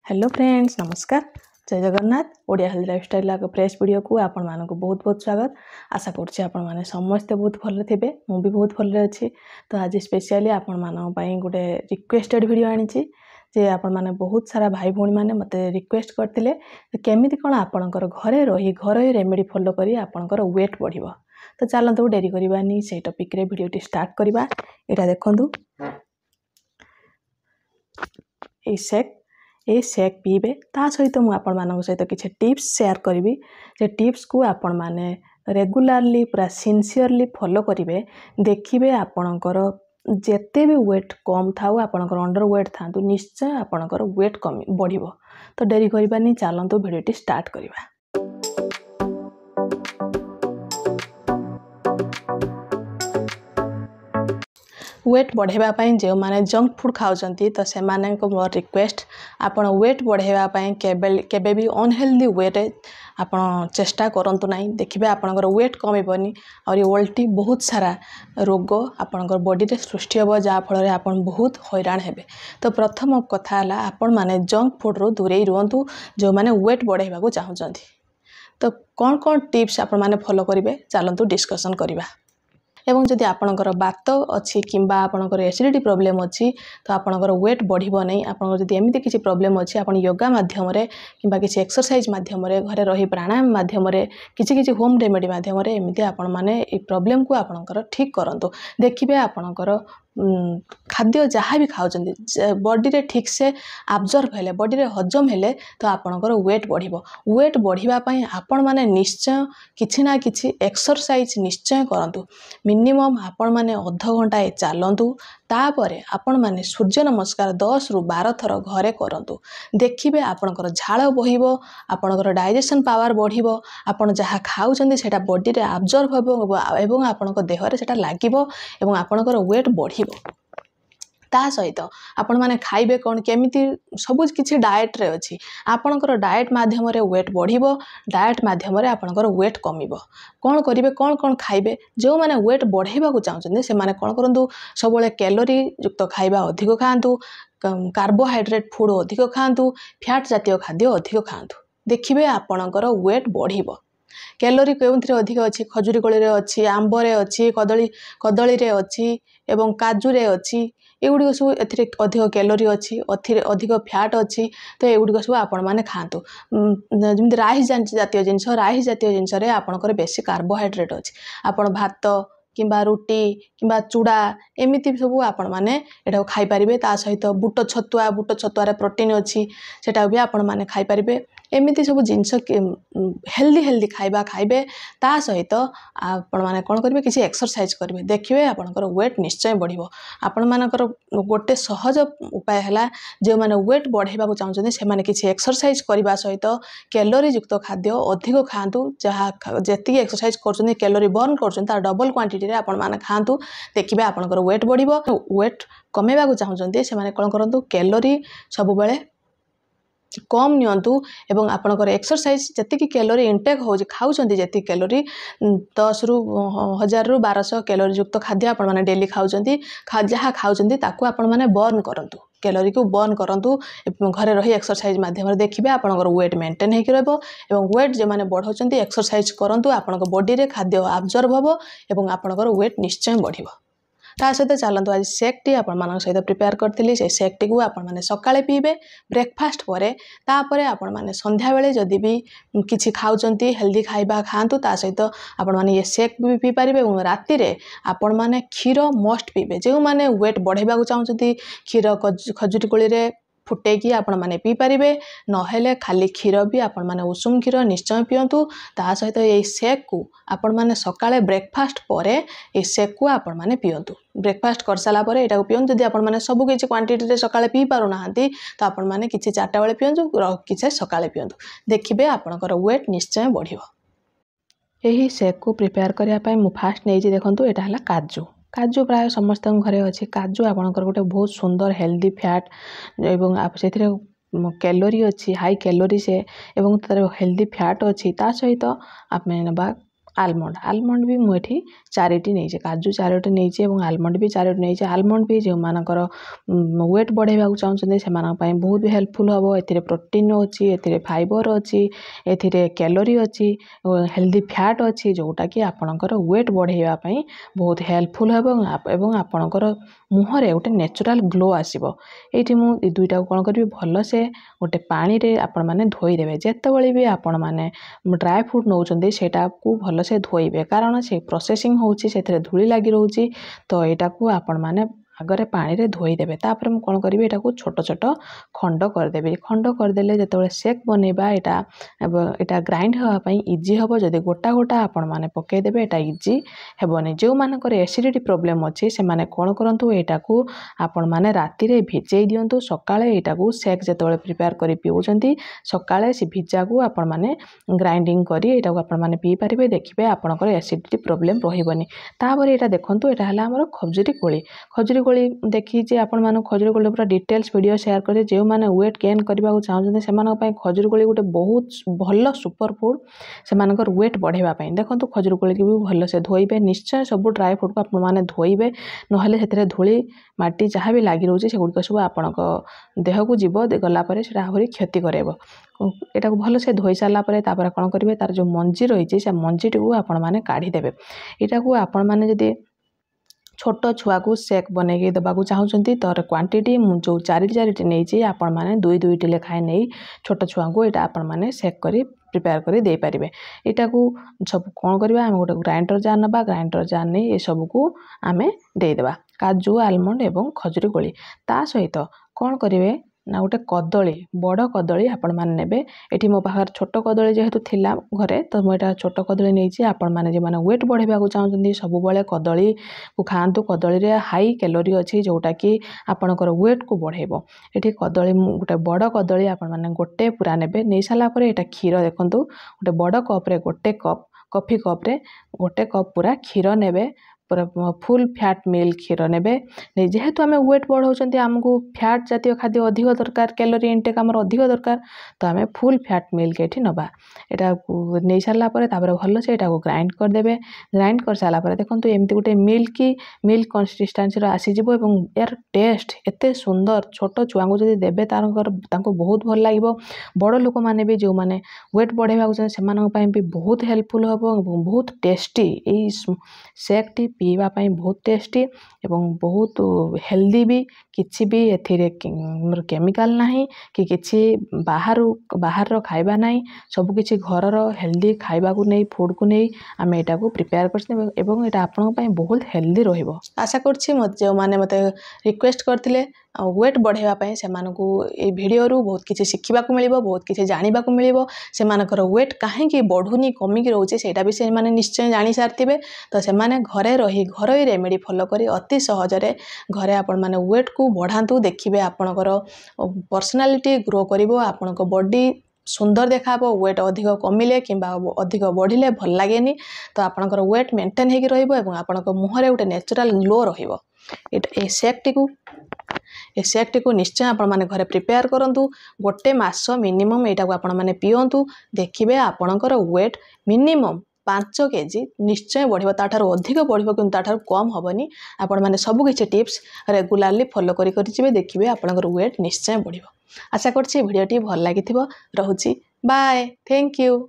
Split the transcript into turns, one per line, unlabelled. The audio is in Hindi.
हेलो फ्रेंड्स नमस्कार जय Jagannath Odia health lifestyle fresh video को आपण मानक बहुत बहुत स्वागत आशा करछि आपण माने समस्त बहुत भल थे मु भी बहुत भल अच्छी तो आज स्पेशली आपण मानक पई गोटे रिक्वेस्टेड वीडियो आनी जे आपण माने बहुत सारा भाई भौणी माने मते रिक्वेस्ट करथिले केमिति कोन आपणकर घरे रही घर रेमेडी फॉलो करी आपणकर वेट बढ़िबो। तो चलंतु डेरी करबानी से टॉपिक रे वीडियो स्टार्ट करबा। एटा देखंतु ए सेक पीबे ता सहित मु आपण मानक सहित किछि टिप्स शेयर करिवि जे टिप्स को आपण माने रेगुलरली पूरा सिंसियरली फॉलो करिवे देखिबे आपणकर जेते भी वेट कम थाउ आपणकर अंडर वेट थांतु निश्चय आपणकर वेट कम बढ़िबो। तो डेरी करबानी चलंतु वीडियो स्टार्ट करबा। वेट बढ़ेबा पई जो माने जंक फूड खाउचंती तो से माने को मोर रिक्वेस्ट आपण वेट बढ़ेबा पई केबे भी अनहेल्दी वे रे आपण चेष्टा करंतु नाही। देखिबे आपनकर वेट कमेबनी और उल्टी बहुत सारा रोग आपनकर बॉडी रे सृष्टि होबो जा फल रे आपण बहुत हैरान हेबे। तो प्रथम कथा हला आपण माने जंक फूड रो दूरे रहंतु जो माने वेट बढ़ेबा को चाहुचंती। तो कौन कौन टिप्स आपण माने फॉलो करिवे चलंतु डिस्कशन करिबा। एवं जदि आपणकर बात अच्छी किंबा आपणकर एसिडिटी प्रॉब्लम अच्छी तो आपणकर वेट बढ़िबो नहीं। आपणकर जदि एमिति किछि प्रॉब्लम अच्छी आपण योगा माध्यम रे किंबा किछि एक्सरसाइज माध्यम रे घरे रही प्राणायाम माध्यम रे किछि होम रेमेडी माध्यम रे एमिति आपण माने ए प्रॉब्लम को आपणकर ठीक करंतु। देखिबे आपणकर खाद्य जहाँ भी खाउचंदी बॉडी रे ठीक से अब्जॉर्ब हेले बॉडी रे हजम हेले तो आपणकर वेट बढ़िबो। वेट बढ़िबा पई आपण माने निश्चय किछि ना किछि एक्सरसाइज निश्चय करंतु। मिनिमम आपण माने आधा घंटा चलंतु तापरे आपण माने सूर्य नमस्कार 10 रु 12 थर घरे करंतु। देखिबे आपणकर झाळ बहिबो आपणकर डाइजेशन पावर बढ़िबो आपण जहाँ खाउचंदी सेटा बॉडी रे अब्जॉर्ब होबो एवं आपणकर देह रे सेटा लागिबो एवं आपणकर वेट बढ़िबो। ता सहित आपण माने खाइबे कोन केमिति सब किछि डाइट रे अछि आपणकर डाइट माध्यम रे वेट बढ़िबो डाइट माध्यम रे आपणकर वेट कमिबो। कोन करिवे कोन खाइबे जो माने वेट बढ़ेबा को चाहउछन से माने कोन करंतु सबले कैलोरी युक्त खाइबा अधिक खांतु कार्बोहाइड्रेट फूड अधिक खांतु फैट जातीय खाद्य अधिक खांतु। देखिबे आपणकर वेट बढ़िबो। कैलोरी केउंथरे अधिक अछि खजूरी कोली रे अछि आंबो रे अछि कदली रे अछि एवं काजू रे अछि एगुडी सब एथिरे अधिक कैलोरी अछि अधिक फैट अछि। तो एगुडी सब आपण माने खांतु जेमि राइस जातीय जिंस रे आपणकर बेसी कार्बोहाइड्रेट अछि आपण भात किंबा रुटी किंबा चूड़ा एमिति सब आपण माने एटा खाइ परिबे। ता सहित बुट छतुआ रे प्रोटीन अछि सेटा भी आपण माने खाइ परिबे। एमिति सब जिंस हेल्दी खाइबा खाइबे ता सहित आपण माने कोन करिवे किछि एक्सरसाइज करिवे देखिवे आपणकर वेट निश्चय बढ़िबो। आपण मानकर गोटे सहज उपाय हला जे माने वेट बढ़ेबा को चाहउछन से माने किछि एक्सरसाइज करिबा सहित कैलोरी युक्त खाद्य अधिक खांतु जहाँ जेति एक्सरसाइज करछन कैलोरी बर्न करछन तार डबल क्वांटिटी रे आपण माने खांतु देखिबे आपणकर वेट बढ़िबो। वेट कमेबा को चाहउछन से माने कोन करंतु कैलोरी सब बेले कम नियंतु एवं आपणकर एक्सरसाइज जति कैलोरी इंटेक हो खाउछन जति कैलोरी 10 रु 1000 रु 1200 कैलोरी युक्त खाद्य आपण माने डेली खाउछन जहाँ खाउछन ताकू आपण माने बर्न करंतु कैलोरी को बर्न करंतु घरे रही एक्सरसाइज माध्यम रे देखिबे आपणकर वेट मेंटेन हेकि रहबो एवं वेट जे माने बढ़ौछन एक्सरसाइज करंतु आपणकर बॉडी रे खाद्य अब्जॉर्ब होबो एवं आपणकर वेट निश्चय बढ़िबो। ता सहित चलंतु आज शेक टी आपण मानक सहित प्रिपेयर करथिली से शेक टी को आपण माने सकाळे पीबे ब्रेकफास्ट परे तापरे आपण माने संध्या बेले जदी भी किछि खाउचंती हेल्दी खाइबा खांतु ता सहित आपण माने ये शेक भी पी परिबे। राति रे आपण माने क्षीर मस्ट पीबे जे माने वेट बढ़ेबा को चाहउचंती क्षीर खजूरी कोली रे फुटेकी आपण माने पी परिबे नहेले खाली क्षीर भी आपण माने उषुम क्षीर निश्चय पियंतु। ता सहित ये शेक को आपण माने सकाळे ब्रेकफास्ट परे ये शेक को आपण माने पियंतु। ब्रेकफास्ट कर साला परे एटा को पियंतु जदी आपण माने सब किछि क्वांटिटी रे सकाळे पी पारु नाहंती तो आपण माने किछि 4टा बेले पियंतु किछि सकाळे पियंतु देखिबे आपणकर वेट निश्चय बढ़िबो। एही शेक को प्रिपेयर करिया पई मु फास्ट नै जे देखंतु एटा हला काजू प्राय समस्त घरे अच्छे काजू आपणकर गोटे बहुत सुंदर हेल्दी फैट एवं से कैलोरी अच्छी हाई कैलोरी से एवं तार हेल्दी फैट अच्छी ता सहित आप नबा आलमंड भी मुझे 4टी नहीं काजू 4टी नहीं और आलमंड भी 4टी नहीं आलमंड भी जो मानकर वेट बढ़ावा चाहते से बहुत भी हेल्पफुल हम ए प्रोटीन अच्छी ए फाइबर अच्छी ए कैलोरी अच्छी हेल्दी फैट अच्छी जोटा कि आपणकर वेट बढ़ावाई बहुत हेल्पफुल हम एवं आपणकर मुहरे गोटे नेचुरल ग्लो आसो ये मुझे दुईटा कौन करी भल से गोटे पानी रे आपण मैंने धोईदेवे जितेबाला भी आपण मैंने ड्राई फ्रूट नौकरी सेटा को भल से धोइबे कारण से प्रोसेसिंग होची से धूली लगी रोची तो यहाँ को आपण मैंने आगरे पानी रे धोईदेवे तापर मुझे कौन करी यहाँ छोट छोट खंड करदेवी खंड करदेले जो शेक बनइबा यहाँ ग्राइंड हाँपाई इजी हम जदि गोटा गोटा आपण मैंने पकईदेवे यहाँ इजी हेबनी जो मानकर एसिडिटी प्रोब्लेम अच्छी से मैंने कौन करूँ यहाँ को आपण मैंने राति रे भिजई दिंतु सकाळे यहाँ को शेक जो प्रिपेयर कर पिउछंती सकाळे से भिजा को आपण मैंने ग्राइंडिंग करी यहाँ को आपण मैंने पी पारे देखिए आपणकर एसिडिटी प्रोब्लेम रही तापर यहाँ देखूँ यहाँ है आमर खजुरी कोली देखी आपण माने खजुरी कोली पूरा डिटेल्स वीडियो शेयर करे जो माने वेट गेन करबा को चाहते से खजुरी कोली गोटे बहुत भल सुपर फूड से मानकर वेट बढ़ावा देखो खजुरी कोली की भी भल से धोइबे निश्चय सब ड्राई फ्रूट को आपण माने धोइबे नहले से धूली माटी जहाँ भी लगी रोचे से गुड़िक सब आपण देह को जीव गलापर से आहरी क्षति करेब यहाँ को भल से धोई सारा पर कौन करेंगे तार जो मंजी रही से मंजीटी को आपण मैंने काढ़ीदेवे यहाँ को आपण मैंने जदि छोट छुआ को शेक बनई देवाक चाहते तर क्वांटिटी जो 4टी नहीं आपण मैंने 2-2टी लेखाएं नहीं छोट छुआ को यहाँ आपण मैंने शेक कर प्रिपेयर कर दे पारे यहाँ को सब कौन करवा आम गोटे ग्राइंडर जार ना ग्राइंडर जार नहीं ये सब को आम देदेबा काजू आलमंड एवं खजुरी कोली ता सहित कौन करेंगे ना गोटे कदली बड़ कदली आपण मैंने नेबे एठी मो पाखर छोट कदली जेहेतु थिला घरे तो मुझे छोट कदली नहीं आपण मैंने जो मैंने वेट बढ़ावा चाहते सब बेले कदली को खातु कदली रे हाई कैलोरी अच्छी जोटा कि आपणकर वेट को बढ़ेबो एठी कदली गोटे बड़ कदली आपण मैंने गोटे पूरा नेबे नहीं सारा पर यहाँ क्षीर देखंतु गोटे बड़ कप रे गोटे कप कॉफी कप रे गोटे कप पूरा क्षीर नेबे पूरा फुल फैट मिल्क क्षीर नेबे जेहेतु आम वेट बढ़ाऊँ आमको फैट जातीय खाद्य अधिक दरकार कैलोरी इनटेक आमर अधिक दरकार तो आम फुल फैट मिल्क ये नवा यहाँ नहीं सारापर भल से यहाँ ग्राइंड करदे ग्राइंड कर सारापर देखो एमती गोटे मिल्क कंसिस्टेंसी आसीज यार टेस्ट एत सुंदर छोट छुआ को जब देवे बहुत भल लगे बड़ लोक मैंने भी जो मैंने वेट बढ़ावा चाहते भी बहुत हेल्पफुल हम बहुत टेस्टी शेक टी पीवा बहुत टेस्टी एवं बहुत हेल्दी भी किसी भी एथिरे केमिकल नहीं कि किसी बाहर खाइबा नहीं सब किसी घर हेल्दी खाइबा को नहीं फूड को नहीं आम यहाँ को प्रिपेयर कर आपण बहुत हेल्दी रहिबो आशा करछि जो माने मते रिक्वेस्ट करथिले वेट बढ़ावाई से वीडियो बहुत किसी शिखा मिले बहुत किसी जानवा मिले से वेट कहीं बढ़ुनी कमिकी रोचे से भी मैंने निश्चय जानी सारी तो से घरे रही घरोई रेमेडी फॉलो करी अति सहजरे घरे आपण मैंने वेट को बढ़ातु देखिए आपणकर पर्सनालिटी ग्रो करिवो आपणक बॉडी सुंदर देखा वेट अधिक कमिले कि अधिक बढ़िले भल लगे तो आपणकर वेट मेंटेन होगी रहा मुहरे गोटे नेचुरल ग्लो रहिबो ए शेक को निश्चय आपण माने घरे प्रिपेयर करंतु गोटे मास मिनिमम यहाँ को आपण माने पियंतु देखिए आपणकर वेट मिनिमम 5 केजी निश्चय बढ़िबो ताठार अधिक बढ़िबो किंतु ताठार कम होबनी आपण माने सब किछि टिप्स रेगुलारली फॉलो करी जिबे देखिबे आपणकर वेट निश्चय बढ़िबो आशा करछि वीडियोटी भल लागिथिबो रहउछि बाय थैंक यू।